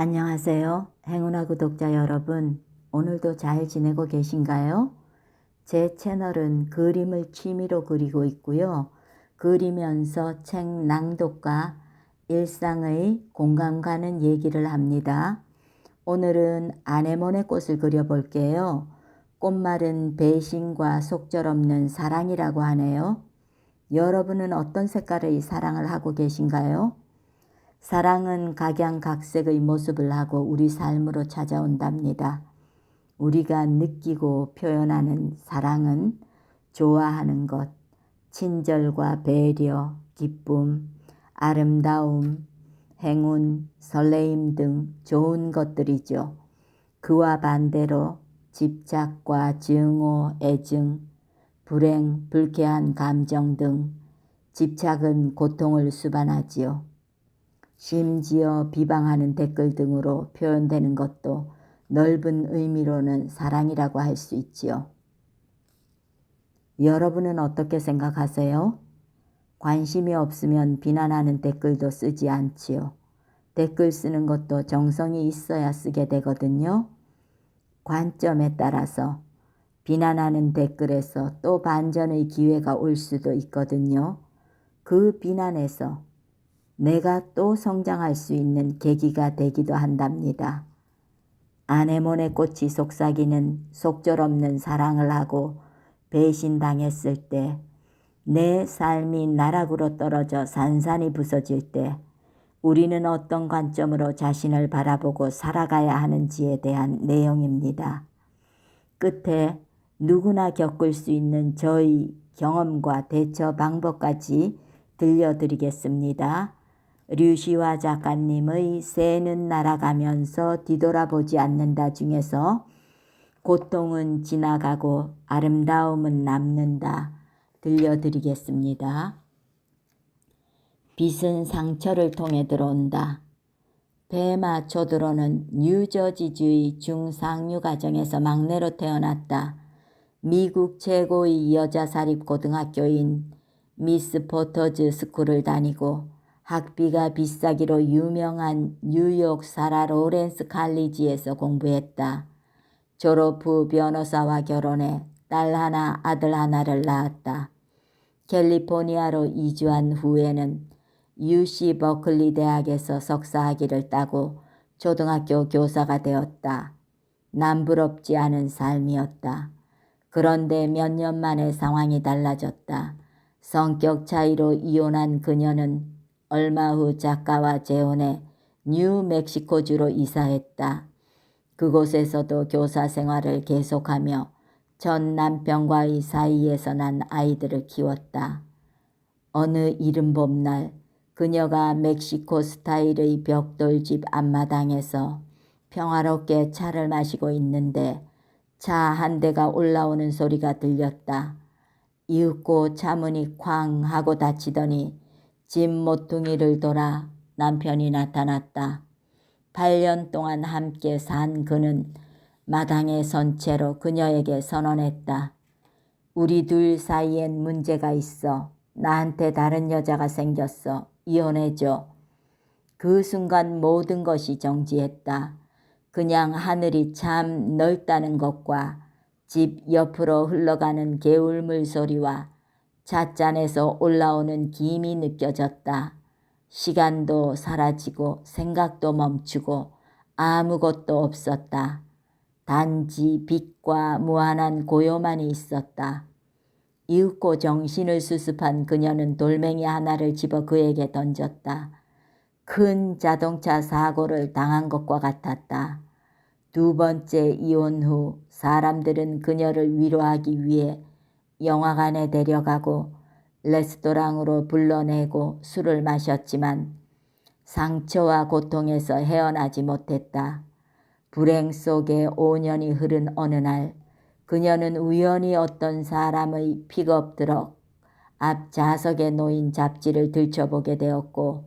안녕하세요. 행운아 구독자 여러분, 오늘도 잘 지내고 계신가요? 제 채널은 그림을 취미로 그리고 있고요. 그리면서 책 낭독과 일상의 공감 가는 얘기를 합니다. 오늘은 아네모네 꽃을 그려볼게요. 꽃말은 배신과 속절없는 사랑이라고 하네요. 여러분은 어떤 색깔의 사랑을 하고 계신가요? 사랑은 각양각색의 모습을 하고 우리 삶으로 찾아온답니다. 우리가 느끼고 표현하는 사랑은 좋아하는 것, 친절과 배려, 기쁨, 아름다움, 행운, 설레임 등 좋은 것들이죠. 그와 반대로 집착과 증오, 애증, 불행, 불쾌한 감정 등 집착은 고통을 수반하지요. 심지어 비방하는 댓글 등으로 표현되는 것도 넓은 의미로는 사랑이라고 할 수 있지요. 여러분은 어떻게 생각하세요? 관심이 없으면 비난하는 댓글도 쓰지 않지요. 댓글 쓰는 것도 정성이 있어야 쓰게 되거든요. 관점에 따라서 비난하는 댓글에서 또 반전의 기회가 올 수도 있거든요. 그 비난에서 내가 또 성장할 수 있는 계기가 되기도 한답니다. 아네모네 꽃이 속삭이는 속절없는 사랑을 하고 배신당했을 때, 내 삶이 나락으로 떨어져 산산이 부서질 때 우리는 어떤 관점으로 자신을 바라보고 살아가야 하는지에 대한 내용입니다. 끝에 누구나 겪을 수 있는 저의 경험과 대처 방법까지 들려드리겠습니다. 류시화 작가님의 새는 날아가면서 뒤돌아보지 않는다 중에서 고통은 지나가고 아름다움은 남는다 들려드리겠습니다. 빛은 상처를 통해 들어온다. 베마 조드로는 뉴저지주의 중상류 가정에서 막내로 태어났다. 미국 최고의 여자 사립고등학교인 미스 포터즈 스쿨을 다니고 학비가 비싸기로 유명한 뉴욕 사라 로렌스 칼리지에서 공부했다. 졸업 후 변호사와 결혼해 딸 하나 아들 하나를 낳았다. 캘리포니아로 이주한 후에는 UC 버클리 대학에서 석사학위를 따고 초등학교 교사가 되었다. 남부럽지 않은 삶이었다. 그런데 몇 년 만에 상황이 달라졌다. 성격 차이로 이혼한 그녀는 얼마 후 작가와 재혼해 뉴멕시코주로 이사했다. 그곳에서도 교사 생활을 계속하며 전 남편과의 사이에서 난 아이들을 키웠다. 어느 이른 봄날 그녀가 멕시코 스타일의 벽돌집 앞마당에서 평화롭게 차를 마시고 있는데 차 한 대가 올라오는 소리가 들렸다. 이윽고 차문이 쾅 하고 닫히더니 집 모퉁이를 돌아 남편이 나타났다. 8년 동안 함께 산 그는 마당에 선 채로 그녀에게 선언했다. 우리 둘 사이엔 문제가 있어. 나한테 다른 여자가 생겼어. 이혼해줘. 그 순간 모든 것이 정지했다. 그냥 하늘이 참 넓다는 것과 집 옆으로 흘러가는 개울물 소리와 찻잔에서 올라오는 김이 느껴졌다. 시간도 사라지고 생각도 멈추고 아무것도 없었다. 단지 빛과 무한한 고요만이 있었다. 이윽고 정신을 수습한 그녀는 돌멩이 하나를 집어 그에게 던졌다. 큰 자동차 사고를 당한 것과 같았다. 두 번째 이혼 후 사람들은 그녀를 위로하기 위해 영화관에 데려가고 레스토랑으로 불러내고 술을 마셨지만 상처와 고통에서 헤어나지 못했다. 불행 속에 5년이 흐른 어느 날 그녀는 우연히 어떤 사람의 픽업 트럭 앞 좌석에 놓인 잡지를 들춰보게 되었고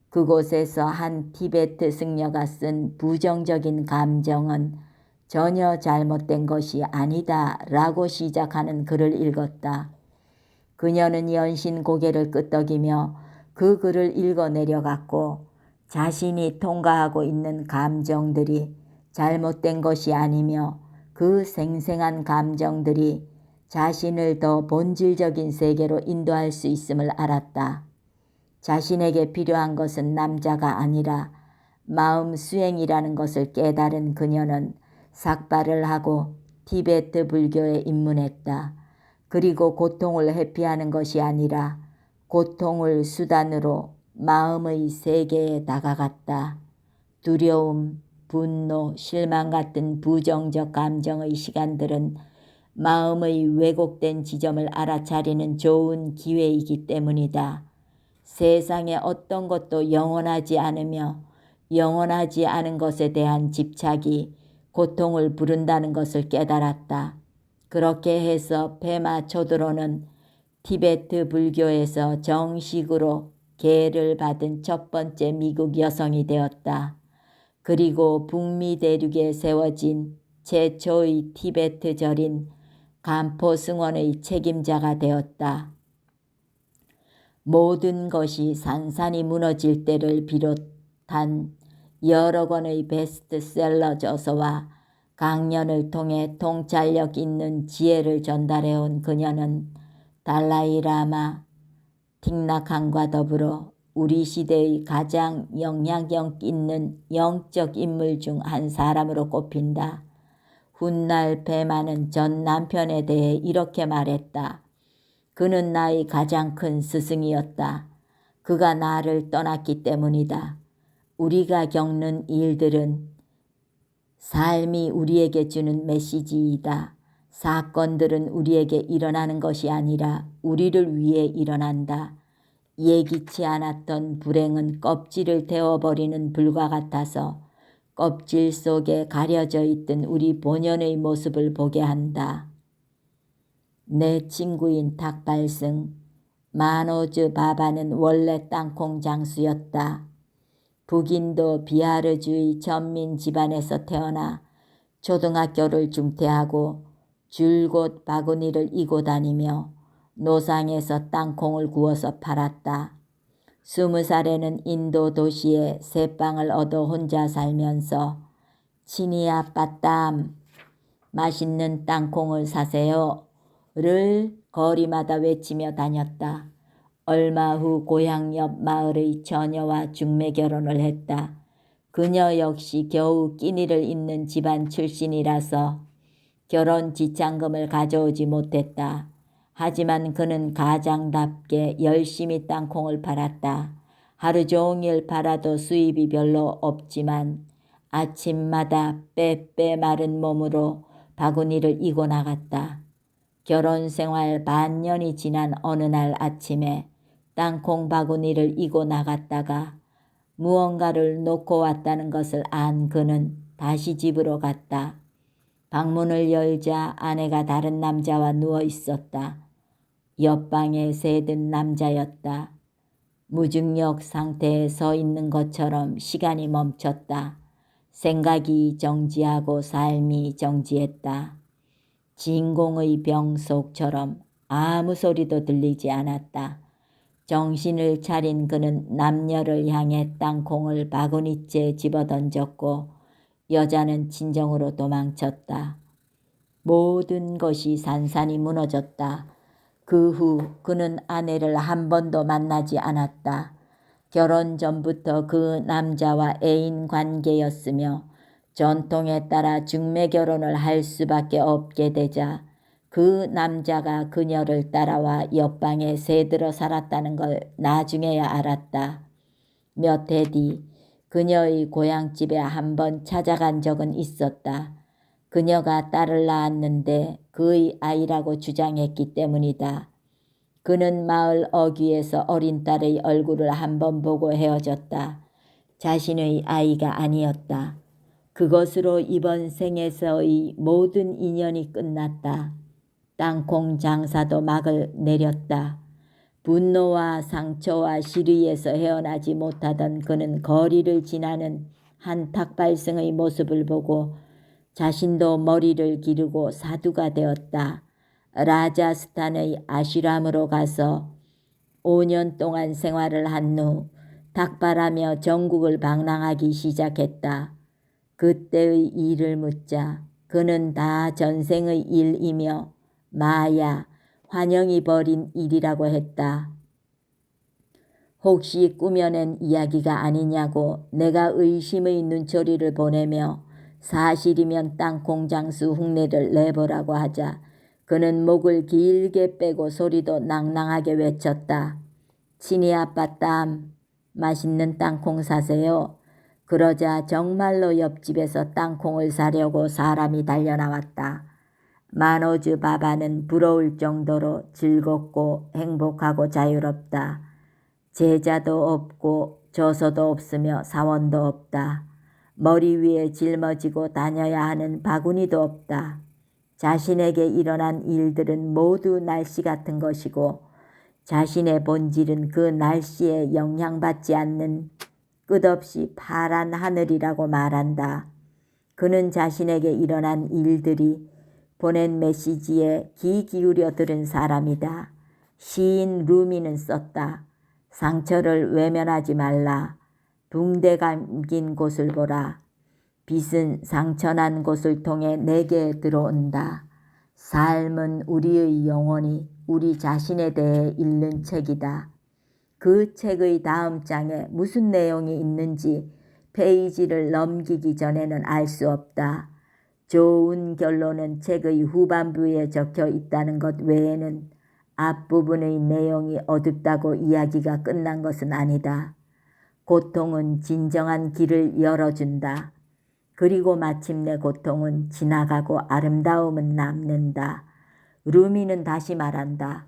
그곳에서 한 티베트 승려가 쓴 부정적인 감정은 전혀 잘못된 것이 아니다 라고 시작하는 글을 읽었다. 그녀는 연신 고개를 끄덕이며 그 글을 읽어 내려갔고 자신이 통과하고 있는 감정들이 잘못된 것이 아니며 그 생생한 감정들이 자신을 더 본질적인 세계로 인도할 수 있음을 알았다. 자신에게 필요한 것은 남자가 아니라 마음 수행이라는 것을 깨달은 그녀는 삭발을 하고 티베트 불교에 입문했다. 그리고 고통을 회피하는 것이 아니라 고통을 수단으로 마음의 세계에 다가갔다. 두려움, 분노, 실망 같은 부정적 감정의 시간들은 마음의 왜곡된 지점을 알아차리는 좋은 기회이기 때문이다. 세상에 어떤 것도 영원하지 않으며 영원하지 않은 것에 대한 집착이 고통을 부른다는 것을 깨달았다. 그렇게 해서 페마 초드로는 티베트 불교에서 정식으로 계를 받은 첫 번째 미국 여성이 되었다. 그리고 북미 대륙에 세워진 최초의 티베트 절인 간포승원의 책임자가 되었다. 모든 것이 산산이 무너질 때를 비롯한 여러 권의 베스트셀러 저서와 강연을 통해 통찰력 있는 지혜를 전달해온 그녀는 달라이 라마, 틱나칸과 더불어 우리 시대의 가장 영향력 있는 영적 인물 중 한 사람으로 꼽힌다. 훗날 페마는 전 남편에 대해 이렇게 말했다. 그는 나의 가장 큰 스승이었다. 그가 나를 떠났기 때문이다. 우리가 겪는 일들은 삶이 우리에게 주는 메시지이다. 사건들은 우리에게 일어나는 것이 아니라 우리를 위해 일어난다. 예기치 않았던 불행은 껍질을 태워버리는 불과 같아서 껍질 속에 가려져 있던 우리 본연의 모습을 보게 한다. 내 친구인 탁발승, 마노즈 바바는 원래 땅콩 장수였다. 북인도 비하르주의 전민 집안에서 태어나 초등학교를 중퇴하고 줄곧 바구니를 이고 다니며 노상에서 땅콩을 구워서 팔았다. 20살에는 인도 도시에 새빵을 얻어 혼자 살면서 치니야 빠땀, 맛있는 땅콩을 사세요 를 거리마다 외치며 다녔다. 얼마 후 고향 옆 마을의 처녀와 중매 결혼을 했다. 그녀 역시 겨우 끼니를 잇는 집안 출신이라서 결혼 지참금을 가져오지 못했다. 하지만 그는 가장답게 열심히 땅콩을 팔았다. 하루 종일 팔아도 수입이 별로 없지만 아침마다 빼빼 마른 몸으로 바구니를 이고 나갔다. 결혼 생활 반년이 지난 어느 날 아침에 땅콩 바구니를 이고 나갔다가 무언가를 놓고 왔다는 것을 안 그는 다시 집으로 갔다. 방문을 열자 아내가 다른 남자와 누워 있었다. 옆방에 새든 남자였다. 무중력 상태에 서 있는 것처럼 시간이 멈췄다. 생각이 정지하고 삶이 정지했다. 진공의 병 속처럼 아무 소리도 들리지 않았다. 정신을 차린 그는 남녀를 향해 땅콩을 바구니째 집어던졌고 여자는 친정으로 도망쳤다. 모든 것이 산산이 무너졌다. 그 후 그는 아내를 한 번도 만나지 않았다. 결혼 전부터 그 남자와 애인 관계였으며 전통에 따라 중매 결혼을 할 수밖에 없게 되자 그 남자가 그녀를 따라와 옆방에 새들어 살았다는 걸 나중에야 알았다. 몇 해 뒤 그녀의 고향집에 한번 찾아간 적은 있었다. 그녀가 딸을 낳았는데 그의 아이라고 주장했기 때문이다. 그는 마을 어귀에서 어린 딸의 얼굴을 한번 보고 헤어졌다. 자신의 아이가 아니었다. 그것으로 이번 생에서의 모든 인연이 끝났다. 땅콩 장사도 막을 내렸다. 분노와 상처와 시리에서 헤어나지 못하던 그는 거리를 지나는 한 탁발승의 모습을 보고 자신도 머리를 기르고 사두가 되었다. 라자스탄의 아슈람으로 가서 5년 동안 생활을 한 후 닭발하며 전국을 방랑하기 시작했다. 그때의 일을 묻자 그는 다 전생의 일이며 마야, 환영이 벌인 일이라고 했다. 혹시 꾸며낸 이야기가 아니냐고 내가 의심의 눈초리를 보내며 사실이면 땅콩 장수 흉내를 내보라고 하자 그는 목을 길게 빼고 소리도 낭낭하게 외쳤다. 친히 아빠 땀, 맛있는 땅콩 사세요. 그러자 정말로 옆집에서 땅콩을 사려고 사람이 달려나왔다. 만오즈 바바는 부러울 정도로 즐겁고 행복하고 자유롭다. 제자도 없고 저서도 없으며 사원도 없다. 머리 위에 짊어지고 다녀야 하는 바구니도 없다. 자신에게 일어난 일들은 모두 날씨 같은 것이고 자신의 본질은 그 날씨에 영향받지 않는 끝없이 파란 하늘이라고 말한다. 그는 자신에게 일어난 일들이 보낸 메시지에 귀 기울여 들은 사람이다. 시인 루미는 썼다. 상처를 외면하지 말라. 붕대 감긴 곳을 보라. 빛은 상처난 곳을 통해 내게 들어온다. 삶은 우리의 영혼이 우리 자신에 대해 읽는 책이다. 그 책의 다음 장에 무슨 내용이 있는지 페이지를 넘기기 전에는 알 수 없다. 좋은 결론은 책의 후반부에 적혀 있다는 것 외에는 앞부분의 내용이 어둡다고 이야기가 끝난 것은 아니다. 고통은 진정한 길을 열어준다. 그리고 마침내 고통은 지나가고 아름다움은 남는다. 루미는 다시 말한다.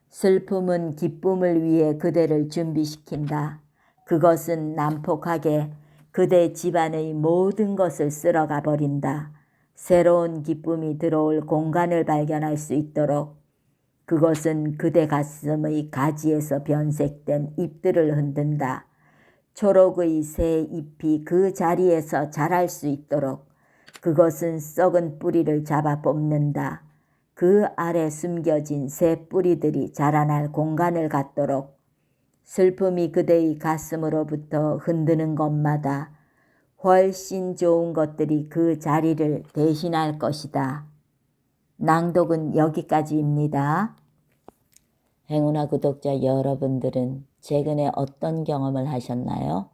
슬픔은 기쁨을 위해 그대를 준비시킨다. 그것은 난폭하게 그대 집안의 모든 것을 쓸어가 버린다. 새로운 기쁨이 들어올 공간을 발견할 수 있도록 그것은 그대 가슴의 가지에서 변색된 잎들을 흔든다. 초록의 새 잎이 그 자리에서 자랄 수 있도록 그것은 썩은 뿌리를 잡아 뽑는다. 그 아래 숨겨진 새 뿌리들이 자라날 공간을 갖도록 슬픔이 그대의 가슴으로부터 흔드는 것마다 훨씬 좋은 것들이 그 자리를 대신할 것이다. 낭독은 여기까지입니다. 행운아 구독자 여러분들은 최근에 어떤 경험을 하셨나요?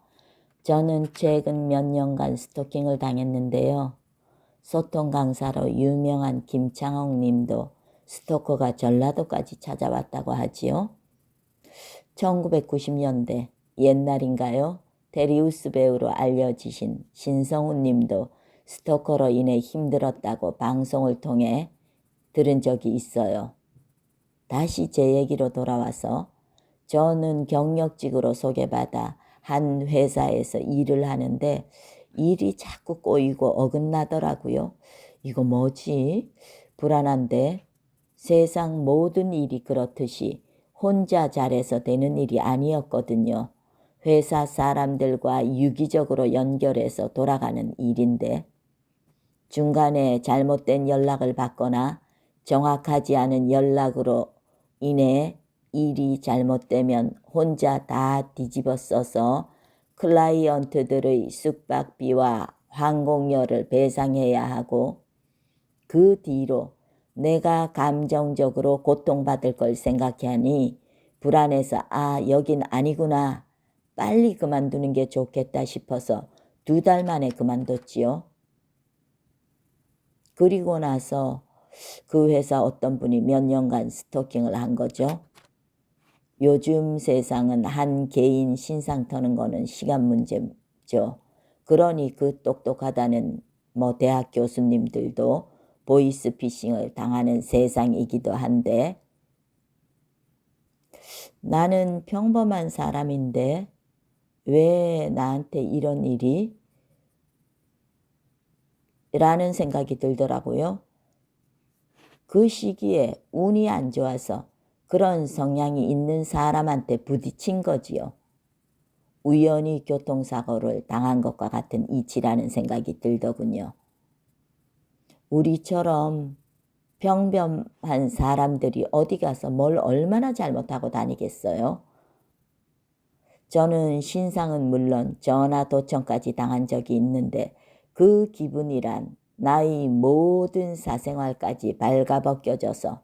저는 최근 몇 년간 스토킹을 당했는데요. 소통 강사로 유명한 김창옥 님도 스토커가 전라도까지 찾아왔다고 하지요. 1990년대 옛날인가요? 데리우스 배우로 알려지신 신성훈 님도 스토커로 인해 힘들었다고 방송을 통해 들은 적이 있어요. 다시 제 얘기로 돌아와서 저는 경력직으로 소개받아 한 회사에서 일을 하는데 일이 자꾸 꼬이고 어긋나더라고요. 이거 뭐지? 불안한데 세상 모든 일이 그렇듯이 혼자 잘해서 되는 일이 아니었거든요. 회사 사람들과 유기적으로 연결해서 돌아가는 일인데 중간에 잘못된 연락을 받거나 정확하지 않은 연락으로 인해 일이 잘못되면 혼자 다 뒤집어 써서 클라이언트들의 숙박비와 항공료를 배상해야 하고 그 뒤로 내가 감정적으로 고통받을 걸 생각하니 불안해서 여긴 아니구나. 빨리 그만두는 게 좋겠다 싶어서 2달 만에 그만뒀지요. 그리고 나서 그 회사 어떤 분이 몇 년간 스토킹을 한 거죠. 요즘 세상은 한 개인 신상 터는 거는 시간 문제죠. 그러니 그 똑똑하다는 대학 교수님들도 보이스피싱을 당하는 세상이기도 한데 나는 평범한 사람인데 왜 나한테 이런 일이? 라는 생각이 들더라고요. 그 시기에 운이 안 좋아서 그런 성향이 있는 사람한테 부딪힌 거지요. 우연히 교통사고를 당한 것과 같은 이치라는 생각이 들더군요. 우리처럼 평범한 사람들이 어디 가서 뭘 얼마나 잘못하고 다니겠어요? 저는 신상은 물론 전화 도청까지 당한 적이 있는데 그 기분이란 나의 모든 사생활까지 발가벗겨져서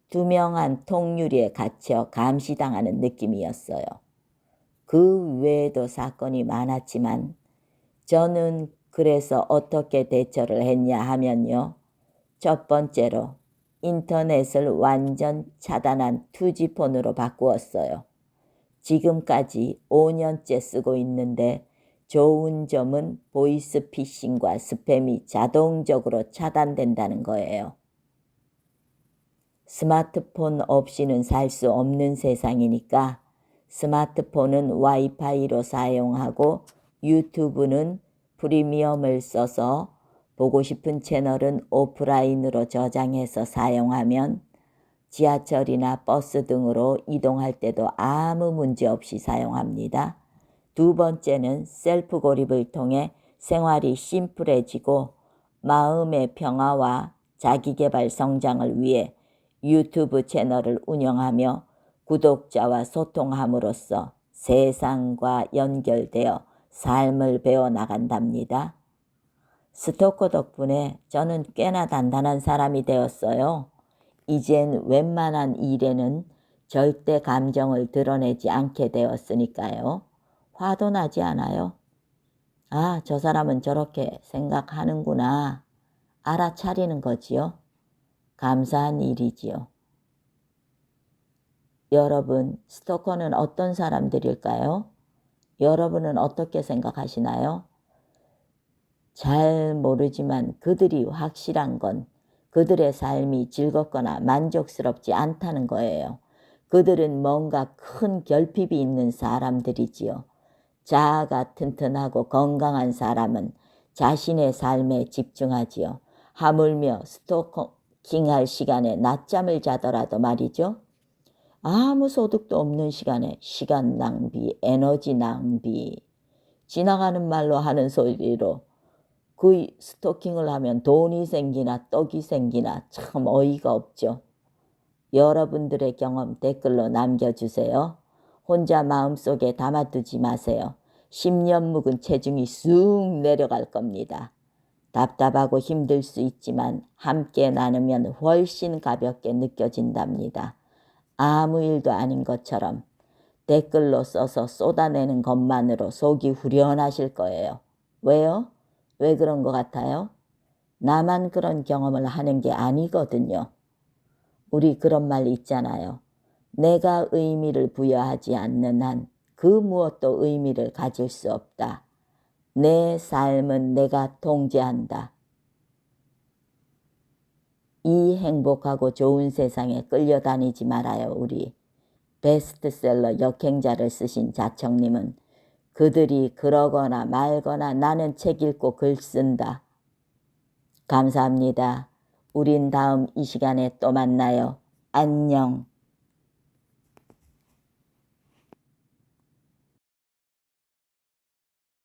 투명한 통유리에 갇혀 감시당하는 느낌이었어요. 그 외에도 사건이 많았지만 저는 그래서 어떻게 대처를 했냐 하면요. 첫 번째로 인터넷을 완전 차단한 투지폰으로 바꾸었어요. 지금까지 5년째 쓰고 있는데 좋은 점은 보이스피싱과 스팸이 자동적으로 차단된다는 거예요. 스마트폰 없이는 살 수 없는 세상이니까 스마트폰은 와이파이로 사용하고 유튜브는 프리미엄을 써서 보고 싶은 채널은 오프라인으로 저장해서 사용하면 지하철이나 버스 등으로 이동할 때도 아무 문제 없이 사용합니다. 두 번째는 셀프 고립을 통해 생활이 심플해지고 마음의 평화와 자기계발 성장을 위해 유튜브 채널을 운영하며 구독자와 소통함으로써 세상과 연결되어 삶을 배워나간답니다. 스토커 덕분에 저는 꽤나 단단한 사람이 되었어요. 이젠 웬만한 일에는 절대 감정을 드러내지 않게 되었으니까요. 화도 나지 않아요. 아, 저 사람은 저렇게 생각하는구나. 알아차리는 거지요. 감사한 일이지요. 여러분, 스토커는 어떤 사람들일까요? 여러분은 어떻게 생각하시나요? 잘 모르지만 그들이 확실한 건 그들의 삶이 즐겁거나 만족스럽지 않다는 거예요. 그들은 뭔가 큰 결핍이 있는 사람들이지요. 자아가 튼튼하고 건강한 사람은 자신의 삶에 집중하지요. 하물며 스토킹할 시간에 낮잠을 자더라도 말이죠. 아무 소득도 없는 시간에 시간 낭비, 에너지 낭비, 지나가는 말로 하는 소리로 그 스토킹을 하면 돈이 생기나 떡이 생기나 참 어이가 없죠. 여러분들의 경험 댓글로 남겨주세요. 혼자 마음속에 담아두지 마세요. 10년 묵은 체중이 쑥 내려갈 겁니다. 답답하고 힘들 수 있지만 함께 나누면 훨씬 가볍게 느껴진답니다. 아무 일도 아닌 것처럼 댓글로 써서 쏟아내는 것만으로 속이 후련하실 거예요. 왜요? 왜 그런 것 같아요? 나만 그런 경험을 하는 게 아니거든요. 우리 그런 말 있잖아요. 내가 의미를 부여하지 않는 한 그 무엇도 의미를 가질 수 없다. 내 삶은 내가 통제한다. 이 행복하고 좋은 세상에 끌려다니지 말아요, 우리. 베스트셀러 역행자를 쓰신 자청님은 그들이 그러거나 말거나 나는 책 읽고 글 쓴다. 감사합니다. 우린 다음 이 시간에 또 만나요. 안녕.